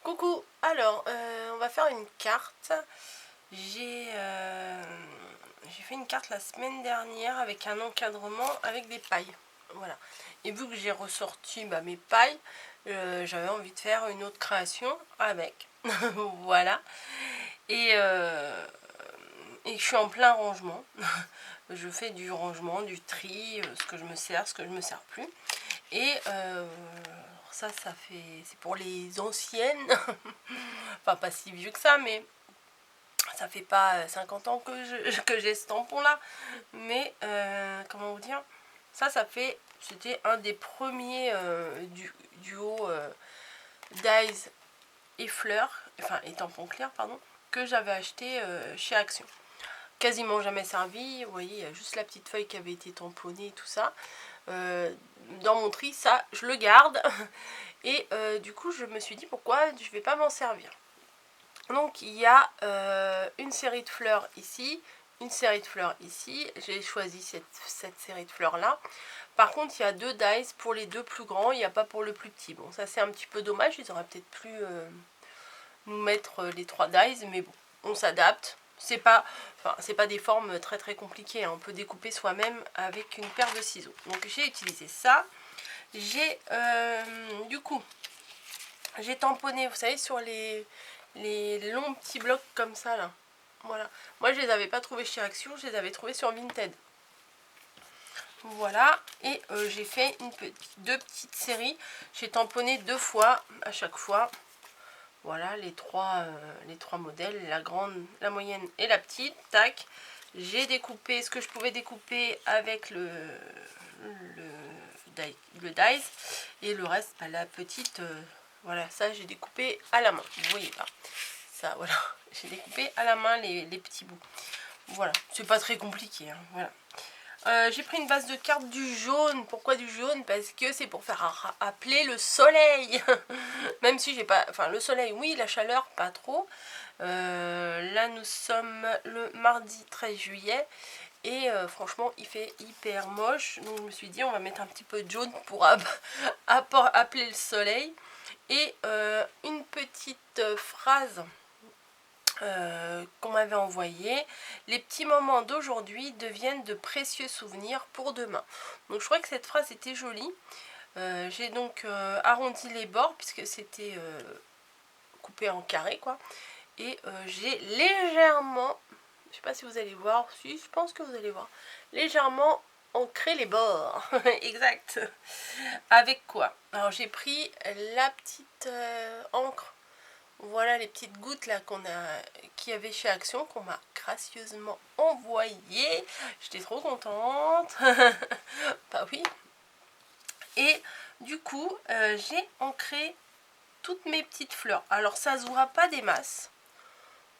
Coucou, alors on va faire une carte. J'ai fait une carte la semaine dernière avec un encadrement avec des pailles. Voilà. Et vu que j'ai ressorti mes pailles, j'avais envie de faire une autre création avec. Voilà. Et je suis en plein rangement. Je fais du rangement, du tri, ce que je me sers, ce que je me sers plus. Et ça fait, c'est pour les anciennes. Enfin, pas si vieux que ça, mais ça fait pas 50 ans que j'ai ce tampon là. Mais comment vous dire, c'était un des premiers duos Dyes et fleurs, enfin et tampons clairs, pardon, que j'avais acheté chez Action. Quasiment jamais servi, vous voyez, il y a juste la petite feuille qui avait été tamponnée et tout ça. Dans mon tri, ça, je le garde. Et du coup, je me suis dit pourquoi je vais pas m'en servir. Donc, il y a une série de fleurs ici, une série de fleurs ici. J'ai choisi cette série de fleurs là. Par contre, il y a deux dies pour les deux plus grands, il n'y a pas pour le plus petit. Bon, ça c'est un petit peu dommage, ils auraient peut-être pu nous mettre les trois dies, mais bon, on s'adapte. C'est pas des formes très très compliquées, hein. On peut découper soi-même avec une paire de ciseaux. Donc j'ai utilisé ça. J'ai du coup, j'ai tamponné, vous savez, sur les longs petits blocs comme ça là. Voilà. Moi je les avais pas trouvés chez Action, je les avais trouvés sur Vinted. Voilà. Et j'ai fait deux petites séries. J'ai tamponné deux fois à chaque fois. Voilà les trois modèles, la grande, la moyenne et la petite. Tac. J'ai découpé ce que je pouvais découper avec le dies. Et le reste, la petite, voilà, ça j'ai découpé à la main. Vous voyez pas. Ça, voilà. J'ai découpé à la main les petits bouts. Voilà. C'est pas très compliqué, hein. Voilà. J'ai pris une base de cartes du jaune. Pourquoi du jaune? Parce que c'est pour faire appeler le soleil. Même si j'ai pas... Enfin, le soleil, oui, la chaleur, pas trop. Là, nous sommes le mardi 13 juillet. Et franchement, il fait hyper moche. Donc, je me suis dit, on va mettre un petit peu de jaune pour appeler le soleil. Et une petite phrase... qu'on m'avait envoyé. Les petits moments d'aujourd'hui deviennent de précieux souvenirs pour demain. Donc je crois que cette phrase était jolie. J'ai donc arrondi les bords puisque c'était coupé en carré quoi. Et j'ai légèrement, je sais pas si vous allez voir, si je pense que vous allez voir, légèrement ancré les bords. Exact. Avec quoi? Alors j'ai pris la petite encre. Voilà les petites gouttes là qu'il y avait chez Action, qu'on m'a gracieusement envoyé. J'étais trop contente. Bah oui. Et du coup, j'ai ancré toutes mes petites fleurs. Alors ça se voit pas des masses.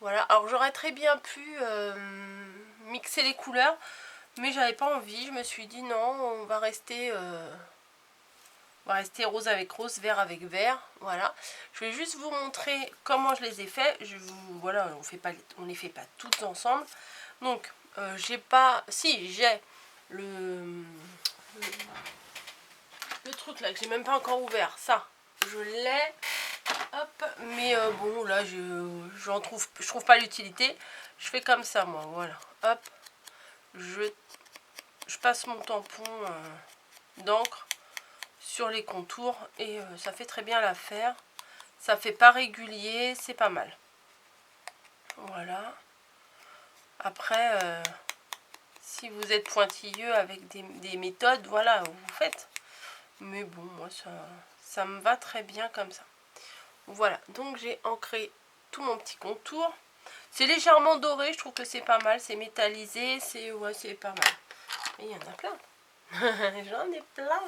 Voilà. Alors j'aurais très bien pu mixer les couleurs, mais j'avais pas envie. Je me suis dit non, on va rester rose avec rose, vert avec vert. Voilà. Je vais juste vous montrer comment je les ai fait. Voilà, on les fait pas toutes ensemble. Donc, j'ai pas... Si, j'ai le truc là que j'ai même pas encore ouvert. Ça, je l'ai. Hop. Mais bon, là, je trouve pas l'utilité. Je fais comme ça, moi. Voilà. Hop. Je passe mon tampon d'encre sur les contours et ça fait très bien l'affaire. Ça fait pas régulier, c'est pas mal. Voilà. Après, si vous êtes pointilleux avec des méthodes, voilà, vous faites. Mais bon, moi ça me va très bien comme ça. Voilà, donc j'ai ancré tout mon petit contour. C'est légèrement doré, je trouve que c'est pas mal. C'est métallisé, c'est pas mal. Et il y en a plein. J'en ai plein.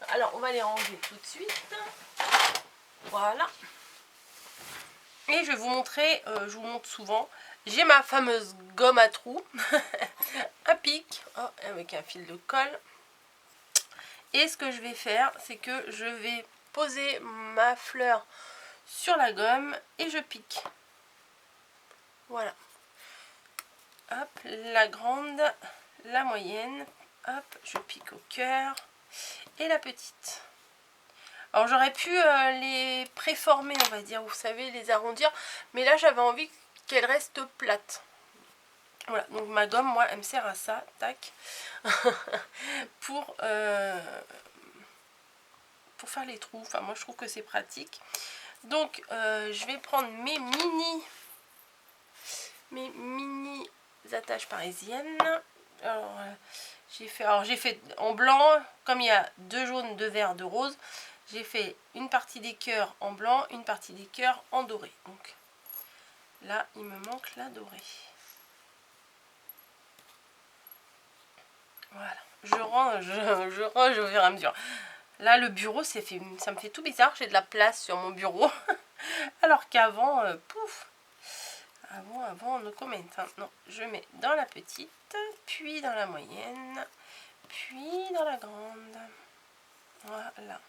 Alors, on va les ranger tout de suite. Voilà. Et je vais vous montrer, je vous montre souvent, j'ai ma fameuse gomme à trous. Un pic, avec un fil de colle. Et ce que je vais faire, c'est que je vais poser ma fleur sur la gomme et je pique. Voilà. Hop, la grande, la moyenne. Hop, je pique au cœur. Et la petite. Alors j'aurais pu les préformer, on va dire, vous savez, les arrondir. Mais là j'avais envie qu'elles restent plates. Voilà, donc ma gomme, moi, elle me sert à ça, tac, pour faire les trous. Enfin, moi, je trouve que c'est pratique. Donc, je vais prendre mes mini attaches parisiennes. Alors, j'ai fait en blanc, comme il y a 2 jaunes, 2 verts, 2 roses. J'ai fait une partie des cœurs en blanc, une partie des cœurs en doré. Donc, là, il me manque la dorée. Voilà, je range au fur et à mesure. Là, le bureau, ça me fait tout bizarre. J'ai de la place sur mon bureau. Alors qu'avant, pouf. Avant, no comment. Hein. Non, je mets dans la petite, puis dans la moyenne, puis dans la grande. Voilà.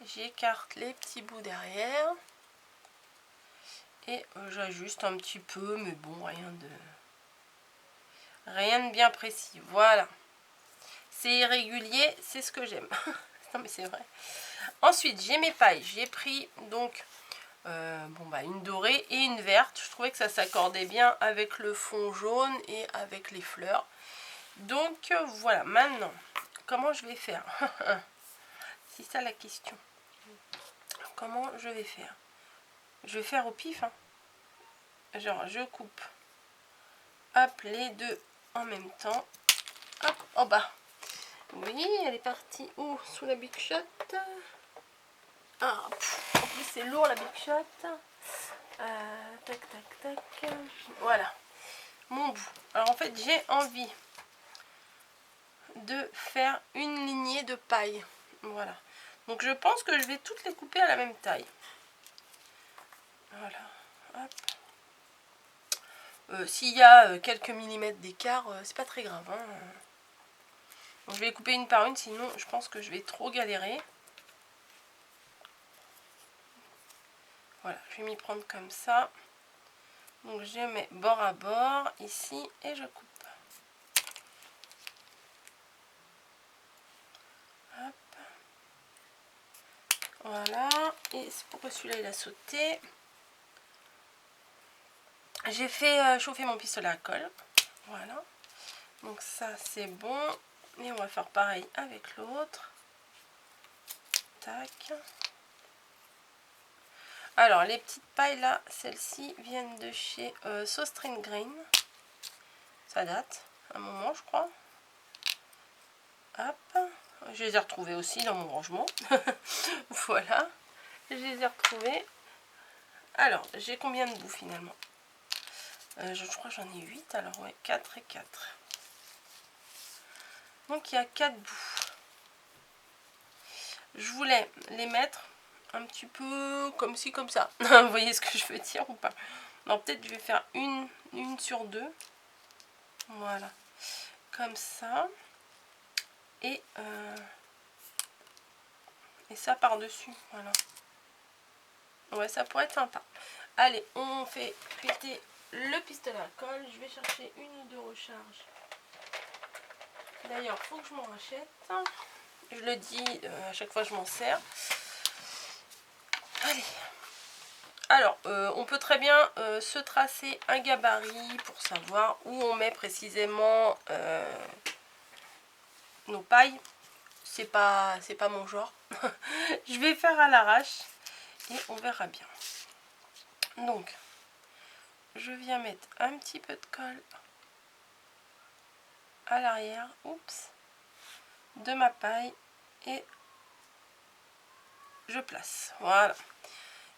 J'écarte les petits bouts derrière. Et j'ajuste un petit peu, mais bon, rien de bien précis. Voilà. C'est irrégulier, c'est ce que j'aime. Non mais c'est vrai. Ensuite, j'ai mes pailles. J'ai pris donc une dorée et une verte. Je trouvais que ça s'accordait bien avec le fond jaune et avec les fleurs. Donc voilà, maintenant, comment je vais faire? C'est ça la question. Comment je vais faire? Je vais faire au pif. Hein. Genre, je coupe. Hop, les deux en même temps. Hop, en bas. Oui, elle est partie où? Sous la Big Shot. Ah, en plus c'est lourd la Big Shot. Tac, tac, tac. Voilà, mon bout. Alors en fait, j'ai envie de faire une lignée de paille. Voilà. Donc je pense que je vais toutes les couper à la même taille. Voilà. Hop. S'il y a quelques millimètres d'écart, c'est pas très grave. Hein. Donc, je vais les couper une par une, sinon je pense que je vais trop galérer. Voilà, je vais m'y prendre comme ça. Donc je mets bord à bord ici et je coupe. Hop. Voilà, et c'est pourquoi celui-là il a sauté. J'ai fait chauffer mon pistolet à colle. Voilà. Donc ça c'est bon. Et on va faire pareil avec l'autre. Tac. Alors les petites pailles là, celles-ci viennent de chez Sostrine Green. Ça date un moment je crois. Hop. Je les ai retrouvées aussi dans mon rangement. Voilà. Je les ai retrouvées. Alors, j'ai combien de bouts finalement? Je crois que j'en ai 8. Alors ouais, 4 et 4. Donc il y a 4 bouts. Je voulais les mettre un petit peu comme ci, comme ça. Vous voyez ce que je veux dire ou pas? Non, peut-être je vais faire une sur 2. Voilà. Comme ça. Et ça par-dessus. Voilà. Ouais, ça pourrait être sympa. Allez, on fait péter le pistolet à colle. Je vais chercher une ou deux recharges. D'ailleurs, il faut que je m'en rachète. Je le dis, à chaque fois je m'en sers. Allez. Alors, on peut très bien se tracer un gabarit pour savoir où on met précisément nos pailles. C'est pas mon genre. Je vais faire à l'arrache et on verra bien. Donc, je viens mettre un petit peu de colle à l'arrière, oups, de ma paille et je place. Voilà.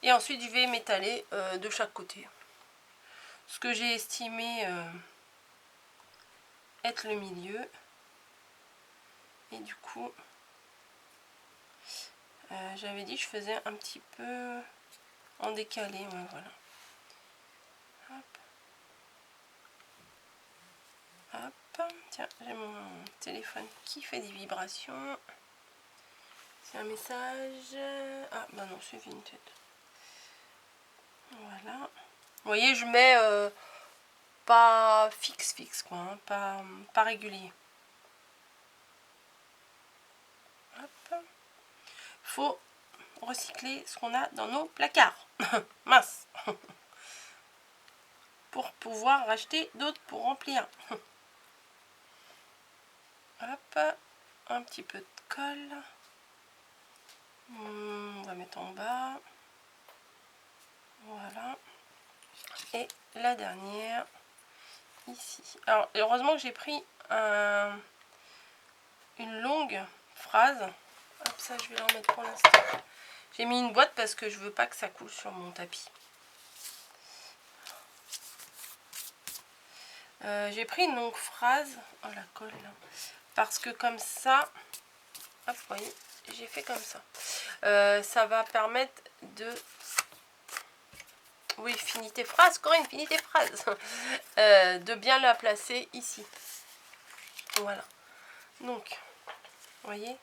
Et ensuite, je vais m'étaler de chaque côté. Ce que j'ai estimé être le milieu. Et du coup, j'avais dit que je faisais un petit peu en décalé. Ouais, voilà. Hop. Hop. Tiens, j'ai mon téléphone qui fait des vibrations. C'est un message. Ah, bah non, c'est Vinted. Voilà. Vous voyez, je mets pas fixe quoi, hein, pas régulier. Hop. faut recycler ce qu'on a dans nos placards. Mince. Pour pouvoir racheter d'autres pour remplir. Hop, un petit peu de colle. On va mettre en bas. Voilà. Et la dernière, ici. Alors, heureusement que j'ai pris une longue phrase. Hop, ça, je vais l'en mettre pour l'instant. J'ai mis une boîte parce que je veux pas que ça coule sur mon tapis. J'ai pris une longue phrase. Oh, la colle, là. Parce que comme ça, hop, vous voyez, j'ai fait comme ça. Ça va permettre de... Oui, finis tes phrases, Corinne, finis tes phrases. De bien la placer ici. Voilà. Donc, vous voyez,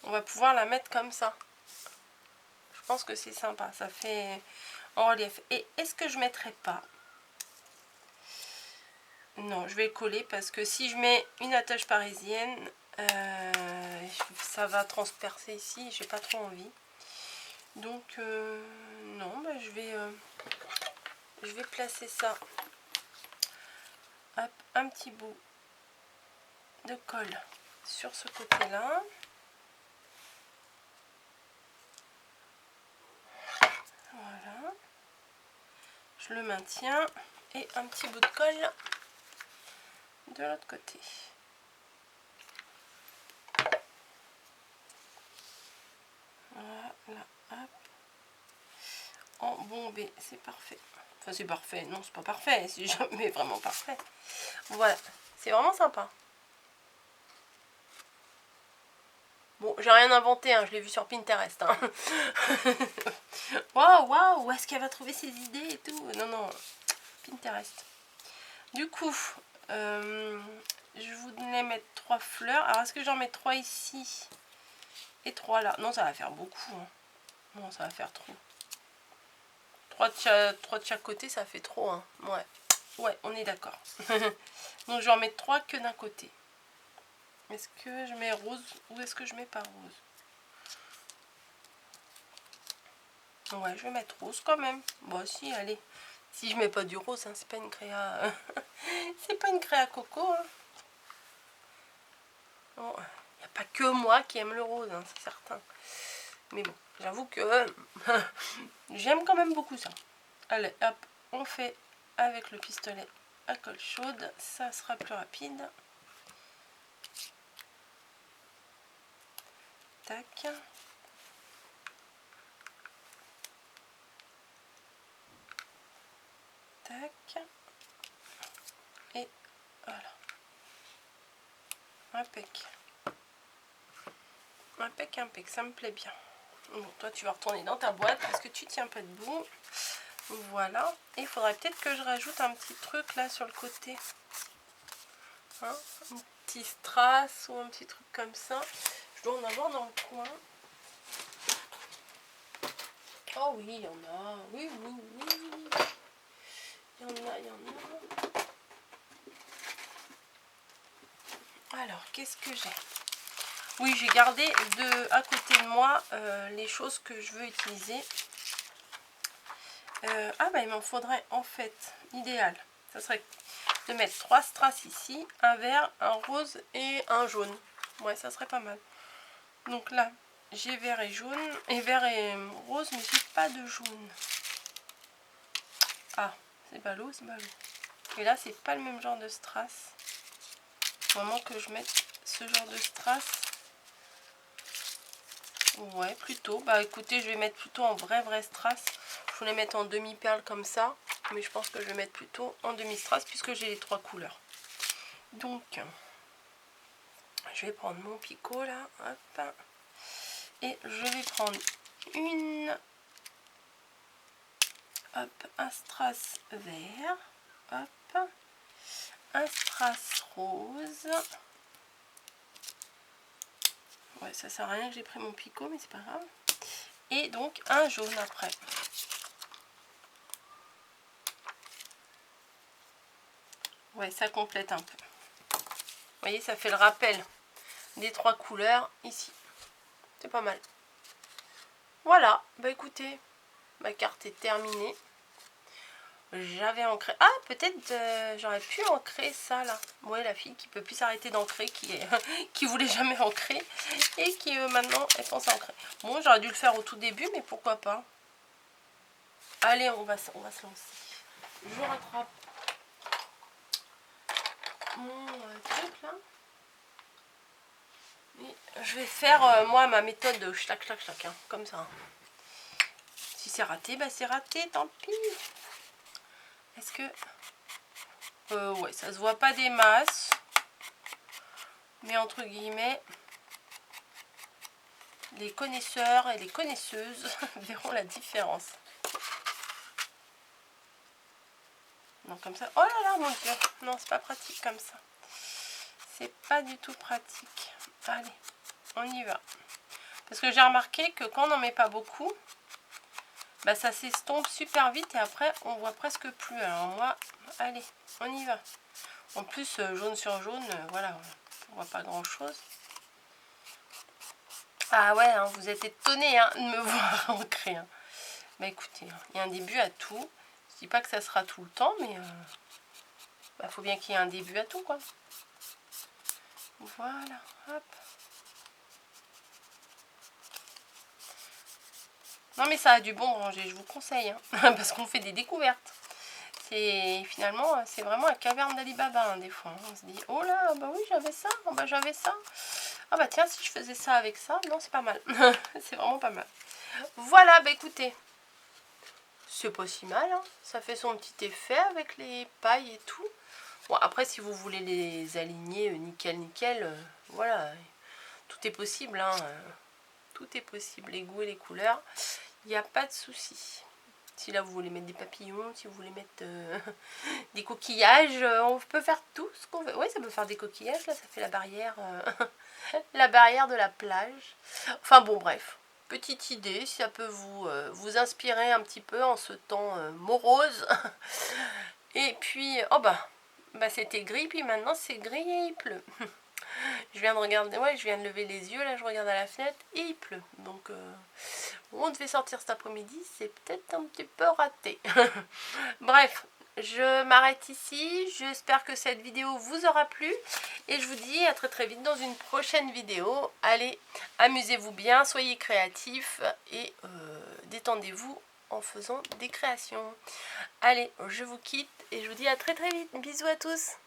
on va pouvoir la mettre comme ça. Je pense que c'est sympa, ça fait en relief. Et est-ce que je ne mettrai pas? Non, je vais coller parce que si je mets une attache parisienne, ça va transpercer ici, j'ai pas trop envie. Donc, non, bah, je vais placer ça. Hop, un petit bout de colle sur ce côté-là. Voilà. Je le maintiens. Et un petit bout de colle de l'autre côté. Voilà, hop. Embombé, c'est parfait. Enfin, c'est parfait. Non, c'est pas parfait. C'est jamais vraiment parfait. Voilà, c'est vraiment sympa. Bon, j'ai rien inventé, hein, je l'ai vu sur Pinterest. Hein. Waouh, waouh, où est-ce qu'elle va trouver ses idées et tout? Non, non, Pinterest. Du coup, je voulais mettre 3 fleurs. Alors, est-ce que j'en mets 3 ici et 3 là? Non, ça va faire beaucoup. Hein. Non, ça va faire trop. 3 de chaque côté, ça fait trop. Hein. Ouais. Ouais, on est d'accord. Donc, je vais en mettre 3 que d'un côté. Est-ce que je mets rose ou est-ce que je mets pas rose? Ouais, je vais mettre rose quand même. Bon, si, allez. Si je mets pas du rose, hein, c'est pas une créa... c'est pas une créa coco. Hein. Bon, il n'y a pas que moi qui aime le rose, hein, c'est certain. Mais bon, j'avoue que j'aime quand même beaucoup ça. Allez, hop, on fait avec le pistolet à colle chaude. Ça sera plus rapide. Tac. Tac. Et voilà. Impec. Impec, impec, ça me plaît bien. Bon, toi tu vas retourner dans ta boîte parce que tu tiens pas debout. Voilà. Et il faudrait peut-être que je rajoute un petit truc là sur le côté. Hein, un petit strass ou un petit truc comme ça. Je dois en avoir dans le coin. Oh oui, il y en a. Oui, oui, oui. Il y en a, il y en a. Alors, qu'est-ce que j'ai? Oui, j'ai gardé à côté de moi les choses que je veux utiliser. Ah bah il m'en faudrait en fait, l'idéal, ça serait de mettre 3 strass ici, un vert, un rose et un jaune. Ouais, ça serait pas mal. Donc là, j'ai vert et jaune, et vert et rose, mais j'ai pas de jaune. Ah, c'est ballot, c'est ballot. Et là, c'est pas le même genre de strass. Au moment que je mette ce genre de strass. Ouais, plutôt. Bah écoutez, je vais mettre plutôt en vrai strass. Je voulais mettre en demi-perle comme ça. Mais je pense que je vais mettre plutôt en demi-strass puisque j'ai les 3 couleurs. Donc, je vais prendre mon picot là. Hop. Et je vais prendre un strass vert. Hop. Un strass rose. Ouais, ça sert à rien que j'ai pris mon picot, mais c'est pas grave. Et donc un jaune après. Ouais, ça complète un peu. Vous voyez, ça fait le rappel des 3 couleurs ici. C'est pas mal. Voilà, bah écoutez, ma carte est terminée. J'avais ancré... Ah, peut-être j'aurais pu ancrer ça, là. Ouais, la fille qui peut plus s'arrêter d'ancrer, qui voulait jamais ancrer, et qui maintenant, elle pense à ancrer. Bon, j'aurais dû le faire au tout début, mais pourquoi pas. Allez, on va se lancer. Je rattrape mon truc, là. Et je vais faire, moi, ma méthode de chlac, chlac, chlac, hein, comme ça. Si c'est raté, bah c'est raté, tant pis. Est-ce que... ouais, ça se voit pas des masses. Mais entre guillemets, les connaisseurs et les connaisseuses verront la différence. Non, comme ça... Oh là là, mon Dieu. Non, c'est pas pratique comme ça. C'est pas du tout pratique. Allez, on y va. Parce que j'ai remarqué que quand on n'en met pas beaucoup, bah ça s'estompe super vite et après on voit presque plus. Alors moi, allez, on y va. En plus, jaune sur jaune, voilà, on voit pas grand chose. Ah ouais, hein, vous êtes étonnés hein, de me voir ancrer. Hein. Bah écoutez, il y a un début à tout. Je dis pas que ça sera tout le temps, mais bah, faut bien qu'il y ait un début à tout, quoi. Voilà, hop. Non mais ça a du bon ranger, je vous conseille, hein, parce qu'on fait des découvertes. Finalement, c'est vraiment la caverne d'Ali Baba, hein, des fois. On se dit, oh là, bah oui, j'avais ça, oh, bah j'avais ça. Ah bah tiens, si je faisais ça avec ça, non, c'est pas mal. C'est vraiment pas mal. Voilà, bah écoutez, c'est pas si mal, hein. Ça fait son petit effet avec les pailles et tout. Bon, après, si vous voulez les aligner nickel, nickel, voilà, tout est possible, hein. Tout est possible, les goûts et les couleurs, il n'y a pas de souci. Si là vous voulez mettre des papillons, si vous voulez mettre des coquillages, on peut faire tout ce qu'on veut. Oui, ça peut faire des coquillages, là ça fait la barrière, la barrière de la plage. Enfin bon, bref, petite idée, si ça peut vous inspirer un petit peu en ce temps morose. Et puis, oh bah c'était gris, puis maintenant c'est gris et il pleut. Je viens de regarder, ouais, je viens de lever les yeux, là je regarde à la fenêtre et il pleut. Donc on devait sortir cet après-midi, c'est peut-être un petit peu raté. Bref, je m'arrête ici, j'espère que cette vidéo vous aura plu et je vous dis à très très vite dans une prochaine vidéo. Allez, amusez-vous bien, soyez créatifs et détendez-vous en faisant des créations. Allez, je vous quitte et je vous dis à très très vite. Bisous à tous.